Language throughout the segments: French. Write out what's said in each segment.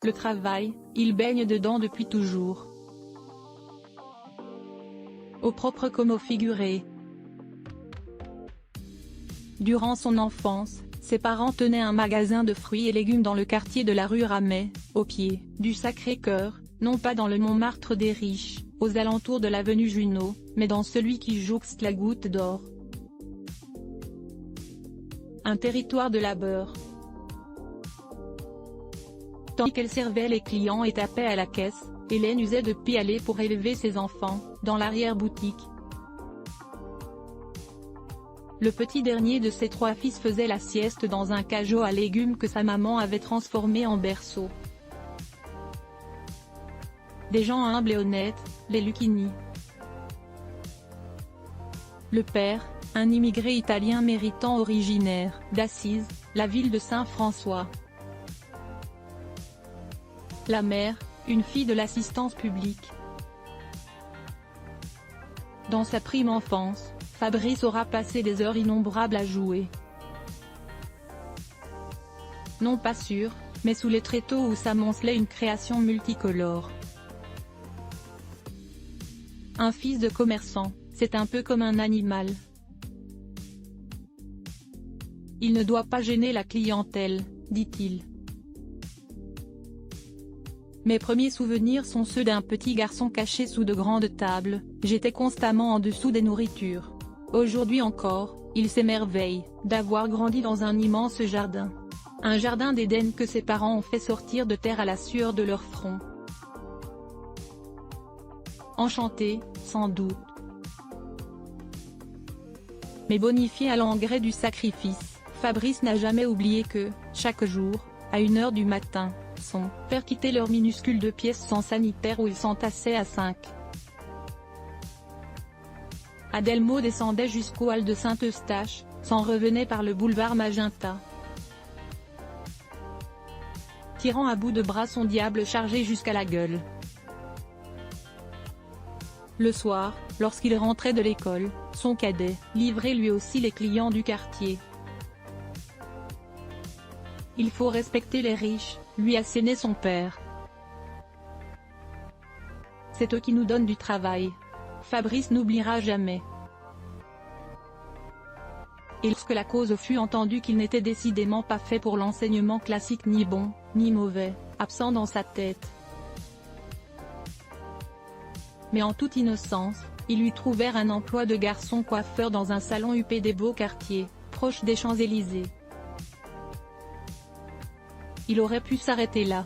Le travail, il baigne dedans depuis toujours. Au propre comme au figuré. Durant son enfance, ses parents tenaient un magasin de fruits et légumes dans le quartier de la rue Ramet, au pied du Sacré-Cœur, non pas dans le Montmartre des riches, aux alentours de l'avenue Junot, mais dans celui qui jouxte la Goutte d'Or. Un territoire de labeur. Tandis qu'elle servait les clients et tapait à la caisse, Hélène usait de péaler pour élever ses enfants, dans l'arrière-boutique. Le petit dernier de ses 3 fils faisait la sieste dans un cajot à légumes que sa maman avait transformé en berceau. Des gens humbles et honnêtes, les Lucchini. Le père, un immigré italien méritant originaire d'Assise, la ville de Saint-François. La mère, une fille de l'assistance publique. Dans sa prime enfance, Fabrice aura passé des heures innombrables à jouer. Non pas sûr, mais sous les tréteaux où s'amoncelait une création multicolore. Un fils de commerçant, c'est un peu comme un animal. Il ne doit pas gêner la clientèle, dit-il. Mes premiers souvenirs sont ceux d'un petit garçon caché sous de grandes tables, j'étais constamment en dessous des nourritures. Aujourd'hui encore, il s'émerveille d'avoir grandi dans un immense jardin. Un jardin d'Éden que ses parents ont fait sortir de terre à la sueur de leur front. Enchanté, sans doute. Mais bonifié à l'engrais du sacrifice, Fabrice n'a jamais oublié que, chaque jour, à 1h du matin, son père quittait leur minuscule 2 pièces sans sanitaire où ils s'entassaient à 5. Adelmo descendait jusqu'au hall de Saint-Eustache, s'en revenait par le boulevard Magenta. Tirant à bout de bras son diable chargé jusqu'à la gueule. Le soir, lorsqu'il rentrait de l'école, son cadet livrait lui aussi les clients du quartier. Il faut respecter les riches, lui assénait son père. C'est eux qui nous donnent du travail. Fabrice n'oubliera jamais. Et lorsque la cause fut entendue qu'il n'était décidément pas fait pour l'enseignement classique ni bon, ni mauvais, absent dans sa tête. Mais en toute innocence, ils lui trouvèrent un emploi de garçon coiffeur dans un salon huppé des beaux quartiers, proche des Champs-Élysées. Il aurait pu s'arrêter là.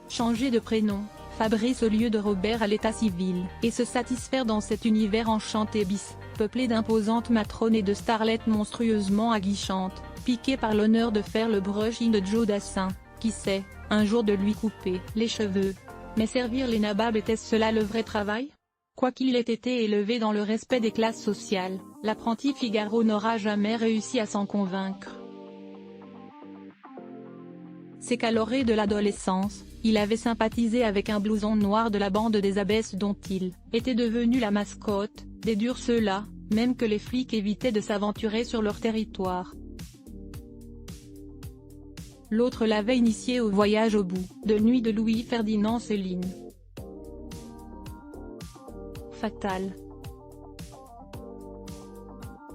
Changer de prénom, Fabrice au lieu de Robert à l'état civil, et se satisfaire dans cet univers enchanté bis, peuplé d'imposantes matrones et de starlettes monstrueusement aguichantes, piquées par l'honneur de faire le brushing de Joe Dassin, qui sait, un jour de lui couper les cheveux. Mais servir les nababs était-ce cela le vrai travail? Quoiqu'il ait été élevé dans le respect des classes sociales, l'apprenti Figaro n'aura jamais réussi à s'en convaincre. C'est qu'à l'orée de l'adolescence, il avait sympathisé avec un blouson noir de la bande des Abbesses dont il était devenu la mascotte, des durs ceux-là, même que les flics évitaient de s'aventurer sur leur territoire. L'autre l'avait initié au voyage au bout de nuit de Louis-Ferdinand Céline. Fatal.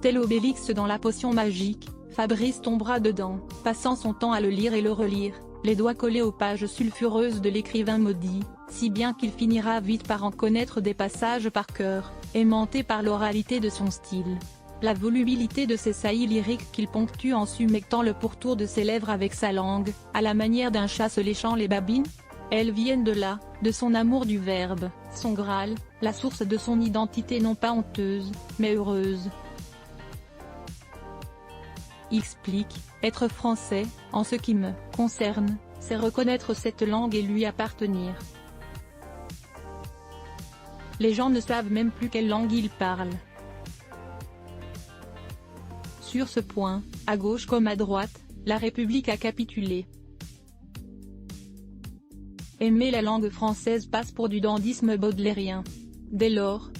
Tel Obélix dans la potion magique, Fabrice tombera dedans, passant son temps à le lire et le relire, les doigts collés aux pages sulfureuses de l'écrivain maudit, si bien qu'il finira vite par en connaître des passages par cœur, aimanté par l'oralité de son style. La volubilité de ses saillies lyriques qu'il ponctue en s'humectant le pourtour de ses lèvres avec sa langue, à la manière d'un chat se léchant les babines. Elles viennent de là, de son amour du verbe, son Graal, la source de son identité non pas honteuse, mais heureuse. Explique, être français, en ce qui me concerne, c'est reconnaître cette langue et lui appartenir. Les gens ne savent même plus quelle langue ils parlent. Sur ce point, à gauche comme à droite, la République a capitulé. Aimer la langue française passe pour du dandysme baudelairien. Dès lors,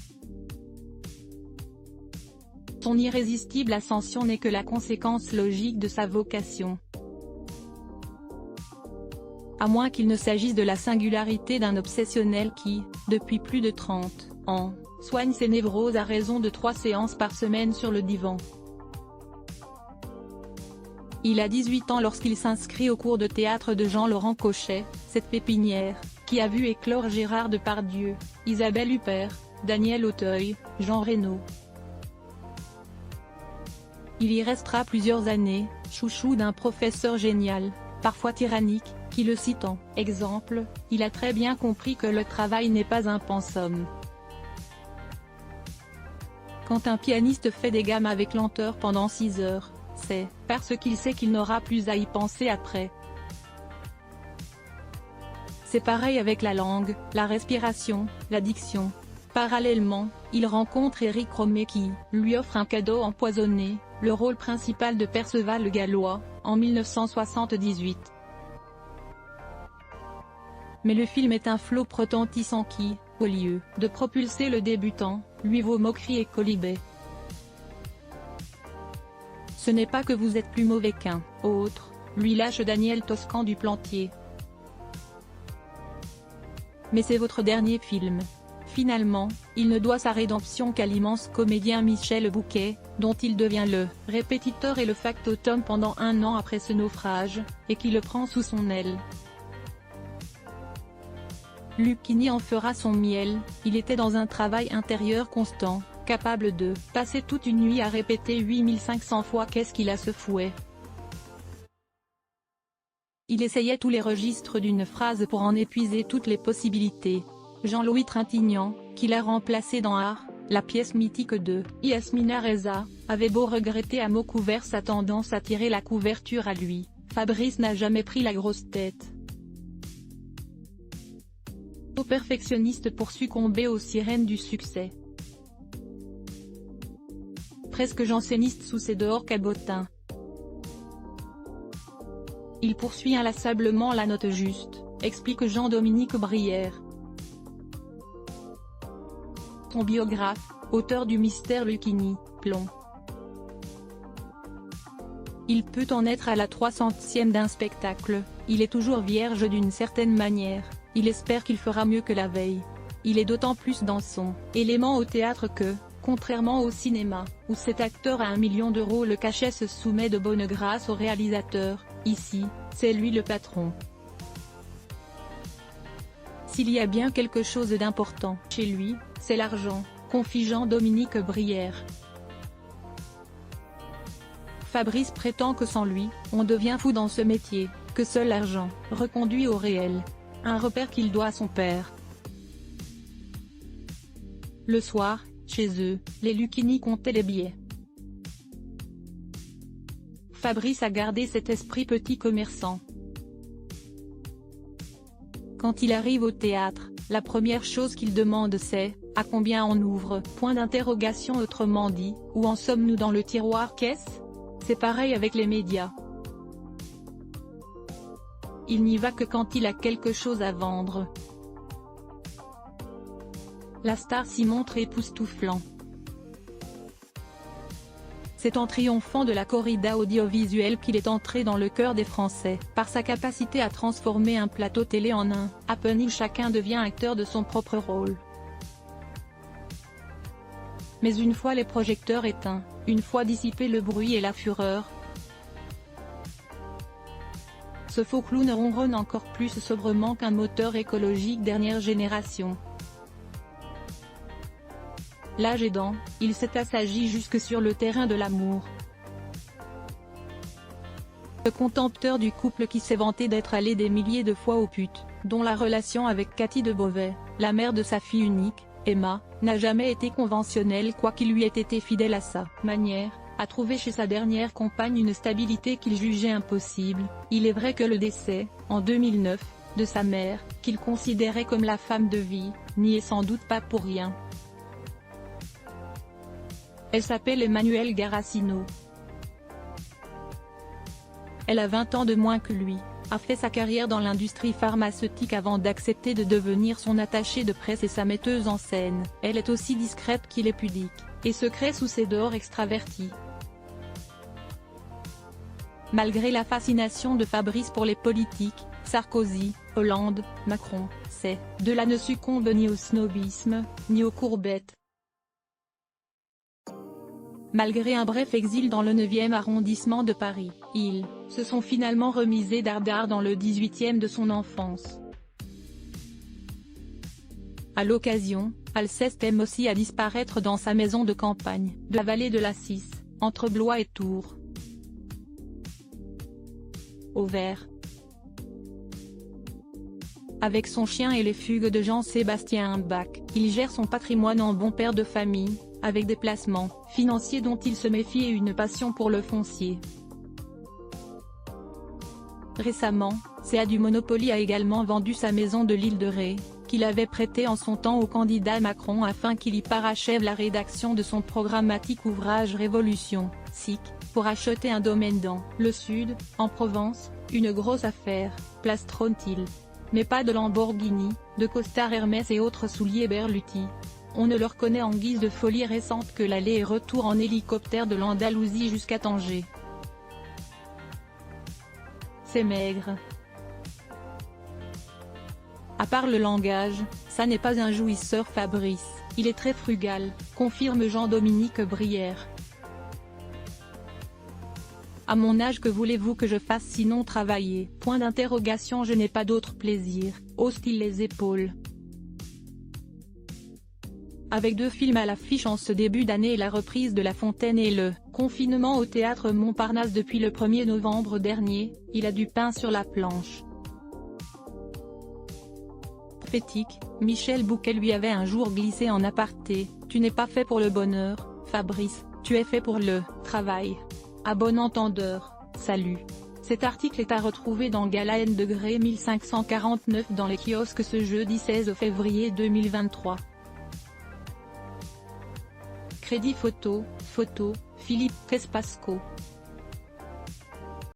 son irrésistible ascension n'est que la conséquence logique de sa vocation. à moins qu'il ne s'agisse de la singularité d'un obsessionnel qui, depuis plus de 30 ans, soigne ses névroses à raison de 3 séances par semaine sur le divan. Il a 18 ans lorsqu'il s'inscrit au cours de théâtre de Jean-Laurent Cochet, cette pépinière, qui a vu éclore Gérard Depardieu, Isabelle Huppert, Daniel Auteuil, Jean Reno. Il y restera plusieurs années, chouchou d'un professeur génial, parfois tyrannique, qui le cite en « exemple », il a très bien compris que le travail n'est pas un pensum. Quand un pianiste fait des gammes avec lenteur pendant 6 heures, c'est parce qu'il sait qu'il n'aura plus à y penser après. C'est pareil avec la langue, la respiration, la diction. Parallèlement, il rencontre Éric Rohmer qui lui offre un cadeau empoisonné, le rôle principal de Perceval le Gallois, en 1978. Mais le film est un flop retentissant qui, au lieu de propulser le débutant, lui vaut moquerie et colibet. Ce n'est pas que vous êtes plus mauvais qu'un autre, lui lâche Daniel Toscan du Plantier. Mais c'est votre dernier film. Finalement, il ne doit sa rédemption qu'à l'immense comédien Michel Bouquet, dont il devient le répétiteur et le factotum pendant 1 an après ce naufrage, et qui le prend sous son aile. Lucchini en fera son miel, il était dans un travail intérieur constant, capable de passer toute une nuit à répéter 8500 fois qu'est-ce qu'il a ce fouet. Il essayait tous les registres d'une phrase pour en épuiser toutes les possibilités. Jean-Louis Trintignant, qui l'a remplacé dans Art, la pièce mythique de Yasmina Reza, avait beau regretter à mots couverts sa tendance à tirer la couverture à lui, Fabrice n'a jamais pris la grosse tête. Trop perfectionniste pour succomber aux sirènes du succès. Presque janséniste sous ses dehors cabotins. Il poursuit inlassablement la note juste, explique Jean-Dominique Brière. Son biographe, auteur du mystère Lucchini, plomb. Il peut en être à la 300e d'un spectacle, il est toujours vierge d'une certaine manière, il espère qu'il fera mieux que la veille. Il est d'autant plus dans son élément au théâtre que, contrairement au cinéma, où cet acteur à 1 million d'euros le cachet se soumet de bonne grâce au réalisateur, ici, c'est lui le patron. S'il y a bien quelque chose d'important chez lui, c'est l'argent, confie Jean-Dominique Brière. Fabrice prétend que sans lui, on devient fou dans ce métier, que seul l'argent reconduit au réel. Un repère qu'il doit à son père. Le soir, chez eux, les Lucchini comptaient les billets. Fabrice a gardé cet esprit petit commerçant. Quand il arrive au théâtre, la première chose qu'il demande c'est « À combien on ouvre ?» Point d'interrogation, autrement dit, où en sommes-nous dans le tiroir caisse? C'est pareil avec les médias. Il n'y va que quand il a quelque chose à vendre. La star s'y montre époustouflant. C'est en triomphant de la corrida audiovisuelle qu'il est entré dans le cœur des Français, par sa capacité à transformer un plateau télé en un happening. Chacun devient acteur de son propre rôle. Mais une fois les projecteurs éteints, une fois dissipé le bruit et la fureur, ce faux clown ronronne encore plus sobrement qu'un moteur écologique dernière génération. L'âge aidant, il s'est assagi jusque sur le terrain de l'amour. Le contempteur du couple qui s'est vanté d'être allé des milliers de fois aux putes, dont la relation avec Cathy de Beauvais, la mère de sa fille unique, Emma, n'a jamais été conventionnelle quoiqu'il lui ait été fidèle à sa manière, a trouvé chez sa dernière compagne une stabilité qu'il jugeait impossible. Il est vrai que le décès, en 2009, de sa mère, qu'il considérait comme la femme de vie, n'y est sans doute pas pour rien. Elle s'appelle Emmanuelle Garacino. Elle a 20 ans de moins que lui, a fait sa carrière dans l'industrie pharmaceutique avant d'accepter de devenir son attachée de presse et sa metteuse en scène. Elle est aussi discrète qu'il est pudique, et secret sous ses dehors extravertis. Malgré la fascination de Fabrice pour les politiques, Sarkozy, Hollande, Macron, c'est « de là ne succombe ni au snobisme, ni aux courbettes ». Malgré un bref exil dans le 9e arrondissement de Paris, ils se sont finalement remisés dardard dans le 18e de son enfance. À l'occasion, Alceste aime aussi à disparaître dans sa maison de campagne, de la vallée de la Cisse, entre Blois et Tours. Au vert. Avec son chien et les fugues de Jean-Sébastien Bach, il gère son patrimoine en bon père de famille, avec des placements financiers dont il se méfie et une passion pour le foncier. Récemment, CA du Monopoly a également vendu sa maison de l'île de Ré, qu'il avait prêtée en son temps au candidat Macron afin qu'il y parachève la rédaction de son programmatique ouvrage Révolution, SIC, pour acheter un domaine dans le sud, en Provence, une grosse affaire, plastronne-t-il. Mais pas de Lamborghini, de costard Hermès et autres souliers Berluti. On ne leur connaît en guise de folie récente que l'aller et retour en hélicoptère de l'Andalousie jusqu'à Tanger. C'est maigre. À part le langage, ça n'est pas un jouisseur Fabrice, il est très frugal, confirme Jean-Dominique Brière. À mon âge que voulez-vous que je fasse sinon travailler ? Point d'interrogation. Je n'ai pas d'autre plaisir, hausse-t-il les épaules. Avec 2 films à l'affiche en ce début d'année et la reprise de La Fontaine et le confinement au théâtre Montparnasse depuis le 1er novembre dernier, il a du pain sur la planche. Prophétique, Michel Bouquet lui avait un jour glissé en aparté, « Tu n'es pas fait pour le bonheur, Fabrice, tu es fait pour le travail ». À bon entendeur, salut. Cet article est à retrouver dans Gala N degré 1549 dans les kiosques ce jeudi 16 février 2023. Crédit photo, Philippe Crespasco.